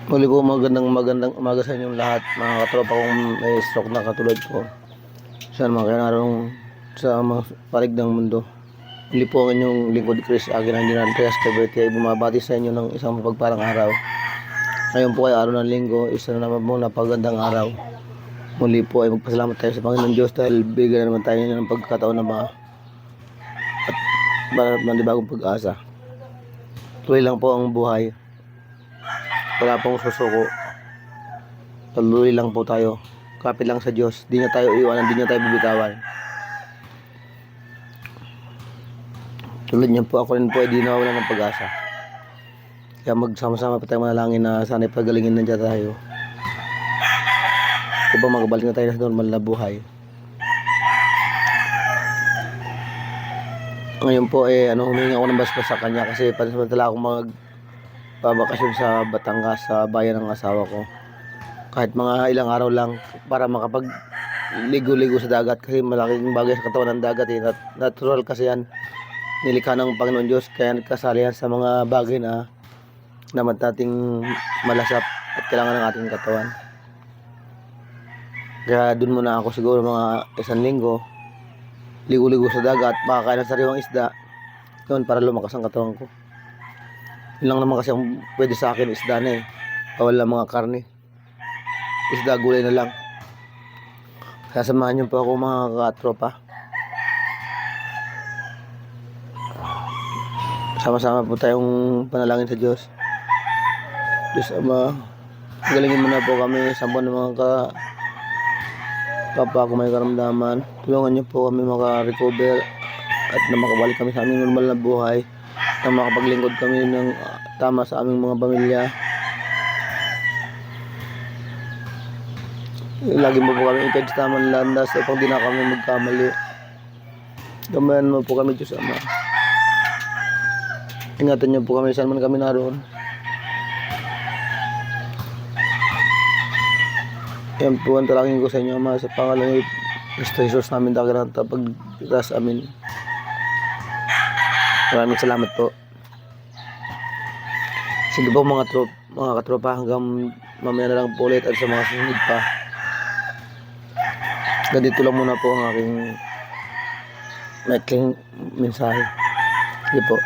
Muli po magandang umaga sa inyong lahat, mga katropa kong may stroke na katulad ko. Sana mga kinarong sa mga palig ng mundo. Muli po ang inyong lingkod Chris Aguilar General Trias Cavite ay bumabati sa inyo ng isang mapagparang araw. Ngayon po ay araw ng linggo, isa na naman po napagandang araw. Muli po ay magpasalamat tayo sa Panginoon Diyos dahil bigyan na naman tayo ng pagkakataon na at manibagong pag-asa. Tuloy lang po ang buhay. Wala pong susuko. Tuloy lang po tayo. Kapit lang sa Diyos. Di niya tayo iwanan, di niya tayo bibitawan. Tulad niya po, ako rin po ay di nawawalan ng pag-asa. Kaya magsama-sama pa tayo manalangin na sana'y pagalingin na dyan tayo. Upang magabalik na tayo sa normal na buhay. Ngayon po humingi ako ng basbas sa kanya kasi pansamantala akong magbabakasyon sa Batangas sa bayan ng asawa ko. Kahit mga ilang araw lang para makapag-ligo-ligo sa dagat kasi malaking bagay sa katawan ng dagat eh. Natural kasi yan. Nilikha ng Panginoon Diyos kaya nagkasali yan sa mga bagay na naman nating malasap at kailangan ng ating katawan. Kaya dun muna ako siguro mga isang linggo. Ligo-ligo sa dagat, makakain ng sariwang isda. Yun, para lumakas ang katawan ko. Yun lang naman kasi ang pwede sa akin, isda na eh. Bawal lang mga karne. Isda, gulay na lang. Kaya samahan niyo po ako mga katropa. Sama-sama po tayong panalangin sa Diyos. Diyos Ama, galingin mo na po kami sa buwan ng mga kapwa ko may karamdaman. Tulungan niyo po kami maka-recover at na makabalik kami sa aming normal na buhay, na makapaglingkod kami ng tama sa aming mga pamilya. Lagi mo po kami ikad sa tamang landas upang di na kami magkamali. Gamayan mo po kami, Diyos Ama. Ingatan niyo po kami saan man kami naroon. Yan po ang talangin ko sa inyo, Ama, sa pangalan ni Kristo Jesus namin dakilang pagligtas amin. Maraming salamat po. Sige po mga katropa, hanggang mamaya na lang po ulit at sa mga susunod pa. Ganito lang muna po ang aking mensahe. Sige po.